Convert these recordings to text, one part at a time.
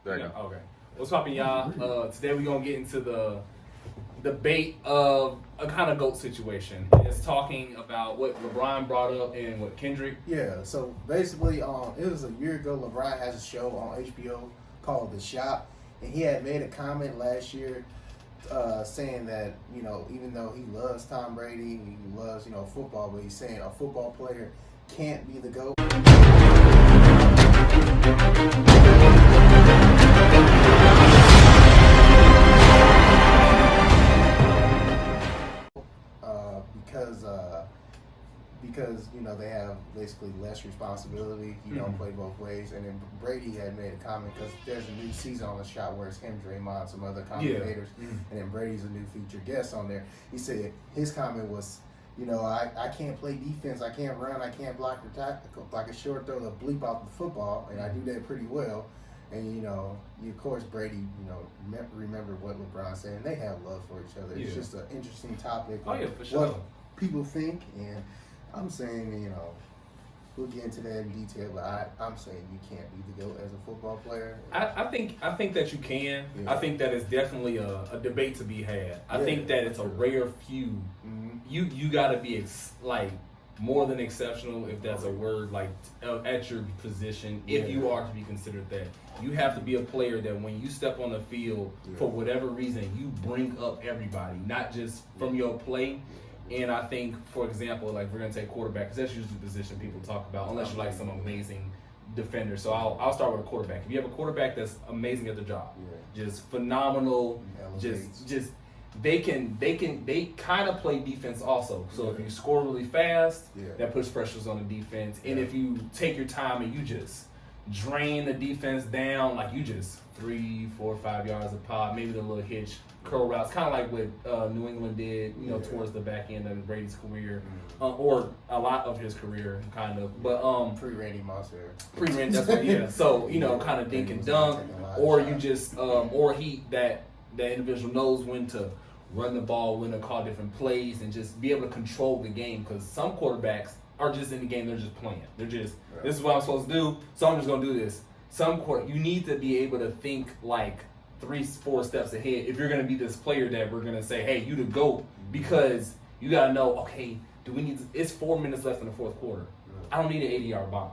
There you Yeah, go. okay. What's poppin', y'all? Today we're gonna get into the debate of a kind of GOAT situation. It's talking about what LeBron brought up and what Kendrick. Yeah, so basically, it was a year ago. LeBron has a show on HBO called The Shop, and he had made a comment last year saying that, even though he loves Tom Brady, he loves, football, but he's saying a football player can't be the GOAT. Because they have basically less responsibility. You don't play both ways. And then Brady had made a comment because there's a new season on The Shop where it's him, Draymond, some other commentators, and then Brady's a new featured guest on there. He said his comment was, I can't play defense, I can't run, I can't block or tackle, like a short throw to bleep out the football, and I do that pretty well. And of course Brady, remember what LeBron said, and they have love for each other. It's just an interesting topic. Oh yeah, for sure. What people think, and I'm saying, we'll get into that in detail, but I'm saying you can't be the GOAT as a football player. I think that you can. Yeah. I think that it's definitely a debate to be had. I think that it's a rare few. You got to be more than exceptional, if that's a word, at your position. If you are to be considered that, you have to be a player that when you step on the field, for whatever reason, you bring up everybody, not just from your play. And I think, for example, we're going to take quarterback, because that's usually the position people talk about, unless you're some amazing defender. So I'll start with a quarterback. If you have a quarterback that's amazing at the job, just phenomenal, just they kind of play defense also. So if you score really fast, that puts pressures on the defense. And if you take your time and you just drain the defense down, you just 3, 4, 5 yards a pop, maybe the little hitch, curl routes, kind of like what New England did, towards the back end of Brady's career, or a lot of his career, kind of. But Pre-Randy Moss era. Pre-Randy, that's what, So kind of dink and dunk, or you just, or that individual knows when to run the ball, when to call different plays, and just be able to control the game. Because some quarterbacks are just in the game; they're just playing. They're just, this is what I'm supposed to do, so I'm just gonna do this. You need to be able to think 3, 4 steps ahead if you're going to be this player that we're going to say, hey, you the GOAT, because you got to know, okay, it's 4 minutes left in the fourth quarter. I don't need an 80-yard bomb.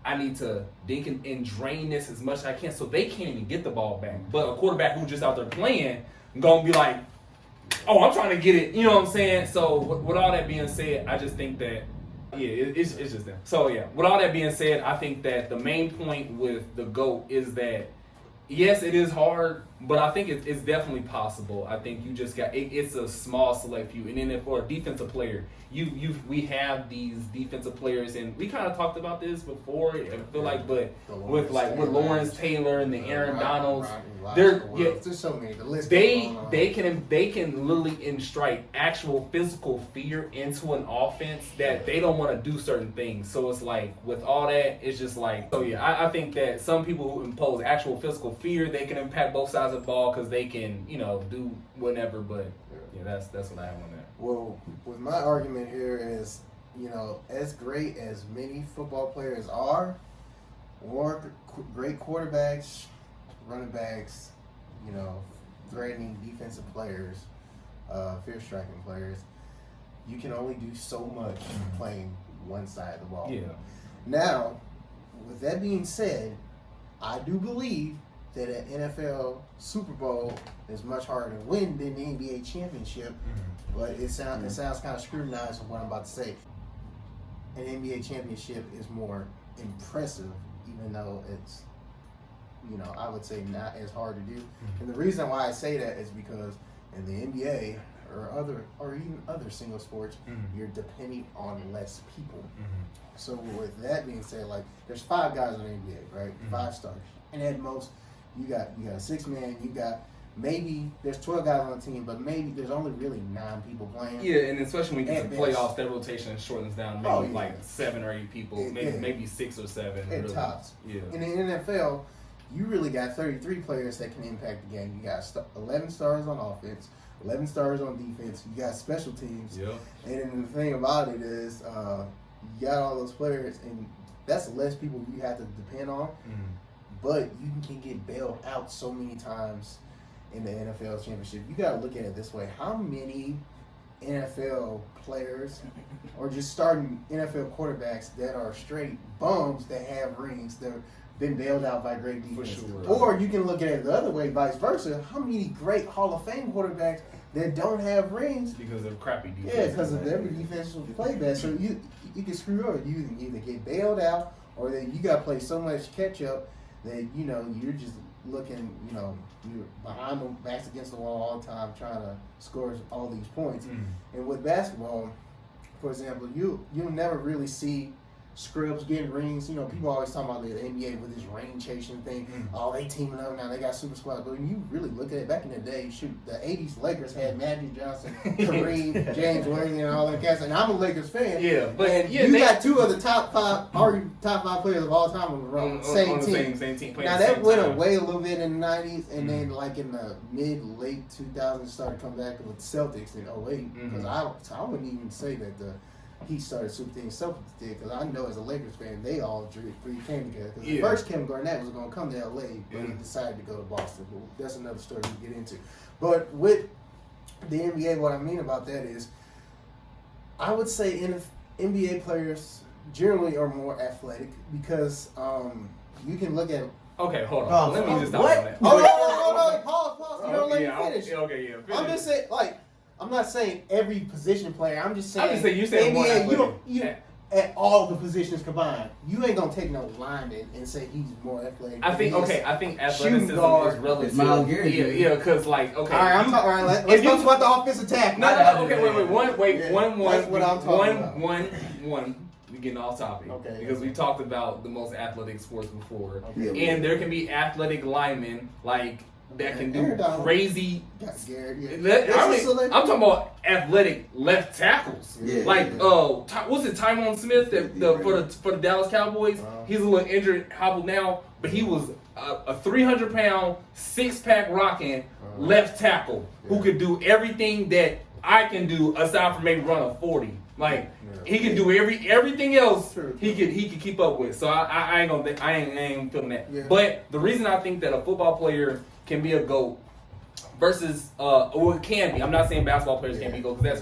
I need to dink and drain this as much as I can so they can't even get the ball back. But a quarterback who's just out there playing, going to be like, oh, I'm trying to get it. You know what I'm saying? So with all that being said, I just think that, it's just them. So with all that being said, I think that the main point with the GOAT is that, yes, it is hard, but I think it's definitely possible. I think you just got it's a small select few, and then for a defensive player, we have these defensive players, and we kind of talked about this before. I feel but with Lawrence Taylor and the Aaron Donalds, there's so many. The list they can literally strike actual physical fear into an offense that they don't want to do certain things. So it's with all that, it's just I think that some people who impose actual physical fear, they can impact both sides of the ball because they can do whatever. But that's what I have on that. Well, with my argument here is, as great as many football players are, or great quarterbacks, running backs, threatening defensive players, fear-striking players, you can only do so much playing one side of the ball. Now, with that being said, I do believe that an NFL Super Bowl is much harder to win than the NBA championship, but it sounds kind of scrutinized with what I'm about to say. An NBA championship is more impressive, even though it's, I would say not as hard to do. And the reason why I say that is because in the NBA or even other single sports, you're depending on less people. So with that being said, there's 5 guys in the NBA, right? 5 stars, and at most you got a 6-man. You got maybe there's 12 guys on the team, but maybe there's only really 9 people playing. Yeah, and especially when you get to playoffs, that rotation shortens down maybe 7 or 8 people, maybe 6 or 7 at really. tops. Yeah. In the NFL, you really got 33 players that can impact the game. You got 11 stars on offense, 11 stars on defense. You got special teams. Yeah. And then the thing about it is, you got all those players, and that's less people you have to depend on. but you can get bailed out so many times in the NFL championship. You got to look at it this way: how many NFL players or just starting NFL quarterbacks that are straight bums that have rings that have been bailed out by great defense? For sure. Or you can look at it the other way, vice versa. How many great Hall of Fame quarterbacks that don't have rings because of crappy defense? Yeah, because of their defense will play bad. So you can screw up. You can either get bailed out or that you got to play so much catch up that you're just looking, you're behind them, backs against the wall all the time, trying to score all these points. And with basketball, for example, you'll never really see scrubs getting rings. People always talk about the NBA with this ring chasing thing. Oh, they teaming up now. They got super squad. But when you really look at it, back in the day, the 80s Lakers had Magic Johnson, Kareem, James Worthy, and all that guys. And I'm a Lakers fan. Yeah, but you got two of the top five players of all time on the same team. Now that went away a little bit in the 90s, and then like in the late 2000s, started coming back with the Celtics in 08. Because I wouldn't even say that he started super team Celtics did, because I know as a Lakers fan, they all three came together. Because the first Kevin Garnett was going to come to LA, but he decided to go to Boston. But that's another story we get into. But with the NBA, what I mean about that is, I would say NBA players generally are more athletic because you can look at. Okay, hold on. Let me just stop on that. Hold on. Pause. You don't let me finish. Okay. I'm just saying, I'm not saying every position player. I'm just saying you saying more athletic. You at all the positions combined, you ain't gonna take no lineman and say he's more athletic. I think athleticism is relative. Miles Garrett. Yeah, because all right, all right. Let's talk about the offensive tackle. No. Okay, wait. That's what I'm talking about. One. We getting off topic. Okay. Because we talked about the most athletic sports before, Okay. and there can be athletic linemmen that can do crazy. I'm talking about athletic left tackles. Yeah. What's it? Tyron Smith for the Dallas Cowboys. He's a little injured, hobbled now, but he was a 300-pound, six-pack rocking left tackle who could do everything that I can do aside from maybe run a 40. He can do everything else. He could keep up with. So I ain't feeling that. Yeah. But the reason I think that a football player can be a GOAT versus it can be. I'm not saying basketball players can't be GOAT because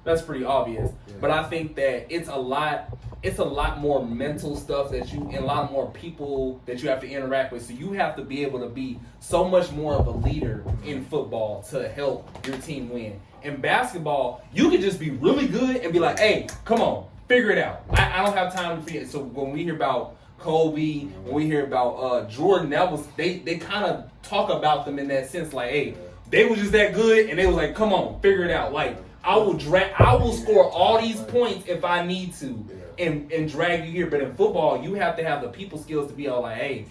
that's pretty obvious. Yeah. But I think that it's a lot more mental stuff and a lot more people that you have to interact with. So you have to be able to be so much more of a leader in football to help your team win. In basketball, you can just be really good and be like, hey, come on, figure it out. I don't have time to figure it. So when we hear about Kobe, when we hear about Jordan, they kind of talk about them in that sense, like, hey, they were just that good, and they was like, come on, figure it out. I will score all these points if I need to, and drag you here. But in football, you have to have the people skills to be all like, hey,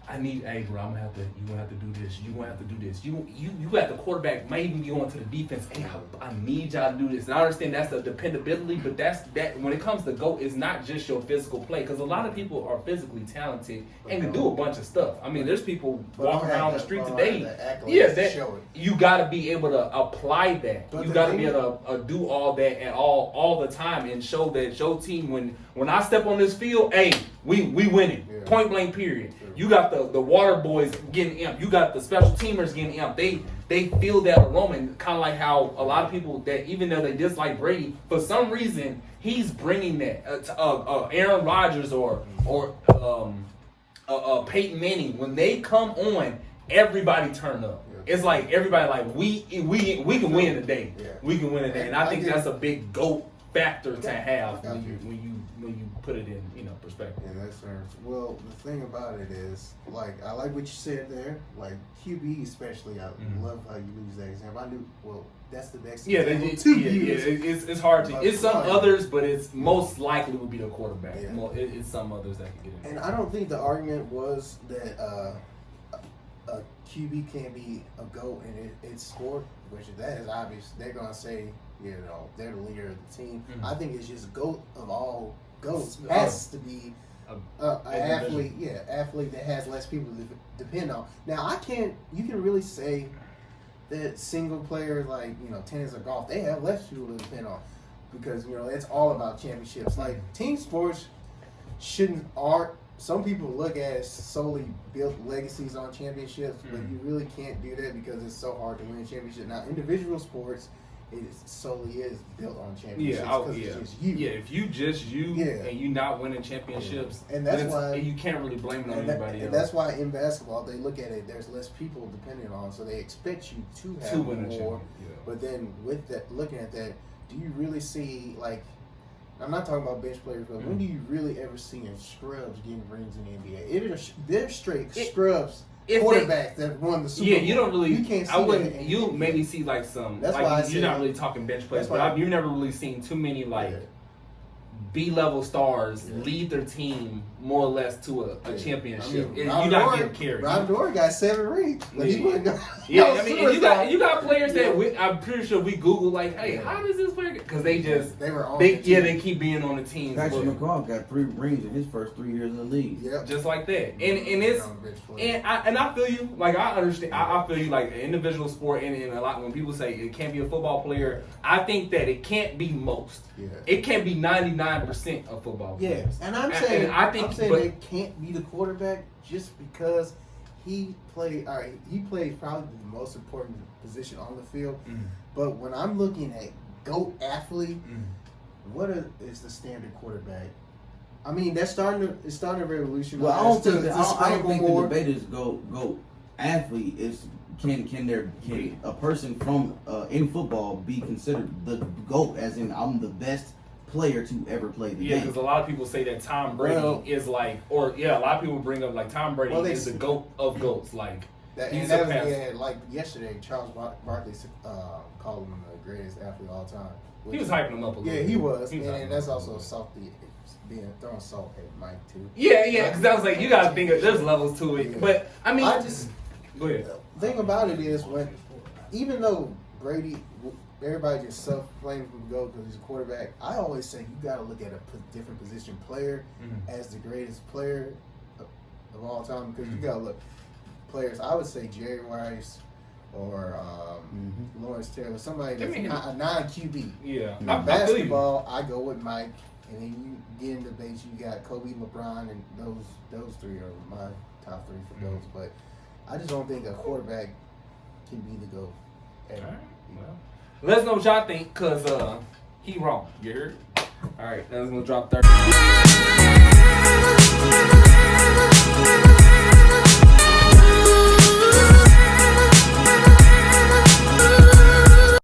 hey, bro, you gonna have to do this. You gonna have to do this. You got the quarterback, maybe you go into the defense. Hey, I need y'all to do this. And I understand that's the dependability, but that when it comes to GOAT, it's not just your physical play, because a lot of people are physically talented and can do a bunch of stuff. I mean, there's people walking around the street today. You got to be able to apply that. You got to be able to do all that at all the time and show that your team when I step on this field, hey, we winning. Yeah. Point blank period. Sure. You got the water boys getting amped. You got the special teamers getting amped. They feel that aroma, kind of like how a lot of people that even though they dislike Brady, for some reason he's bringing that. Aaron Rodgers or Peyton Manning, when they come on, everybody turn up. Yeah. It's like everybody we can win today. Yeah. We can win today, and I think that's a big GOAT factor to have when you put it in perspective. Yeah, that's fair. Well, the thing about it is, I like what you said there. QB especially, I love how you use that example. That's the next. Yeah, it's hard to. It's some others, but it's most likely would be the quarterback. Yeah. It's some others that can get in. And I don't think the argument was that a QB can't be a GOAT in its sport, which that is obvious. They're gonna say, they're the leader of the team. Mm-hmm. I think it's just GOAT of all GOATs has to be an athlete. Yeah, athlete that has less people to depend on. Now, you can really say that single players tennis or golf, they have less people to depend on because it's all about championships. Team sports aren't some people look at it solely built legacies on championships, but you really can't do that because it's so hard to win a championship. Now, individual sports, it solely is built on championships. It's just you. Yeah, if you just and you not winning championships, and that's why you can't really blame it on anybody else. And that's why in basketball they look at it. There's less people depending on, so they expect you to have win more. But then with that, looking at that, do you really see like? I'm not talking about bench players, but when do you really ever see scrubs getting rings in the NBA? They're straight scrubs quarterbacks that won the Super Bowl. You don't really. You can't see I wouldn't. that You maybe see like some. That's like, why you're not really talking bench players, but you've never really seen too many like B-level stars lead their team more or less to a championship. You're not getting carried. Ron Dora got 7 rings. But he wasn't I mean, and you got players that I'm pretty sure we Google like, hey, how does this player? Because they were on. They keep being on the team. Patrick McCall got 3 rings in his first 3 years in the league. Yep. Just like that, and I feel you. Like I understand. I feel you. Like an individual sport, and a lot when people say it can't be a football player, I think that it can't be most. Yeah. It can be 99% of football players. Yes, and I'm saying I'm saying they can't be the quarterback just because he played. All right, he played probably the most important position on the field. But when I'm looking at GOAT athlete, what is the standard quarterback? I mean, it's starting a revolution. Well, I don't think the debate is GOAT athlete is can a person from in football be considered the GOAT, as in I'm the best player to ever play the game? Yeah, because a lot of people say that Tom Brady is like, a lot of people bring up like Tom Brady is the GOAT of GOATs. Like, like yesterday, Charles Barkley called him the greatest athlete of all time. He was hyping him up a little bit. Yeah, he was. And that's also salty, throwing salt at Mike, too. Yeah, because I was like, you got to think there's levels to it. Yeah. But, I mean, go ahead. The thing about it is, even though Brady, everybody just self-claims him to go because he's a quarterback, I always say you got to look at a different position player as the greatest player of all time, because you got to look players. I would say Jerry Rice or Lawrence Taylor, somebody that's a non-QB. Yeah. Basketball, I go with Mike, and then you get in debates. You got Kobe, LeBron, and those 3 are my top 3 for those. But I just don't think a quarterback can be the GOAT. All right. Well, let us know what y'all think, because he wrong. You heard? All right, now I'm going to drop 30.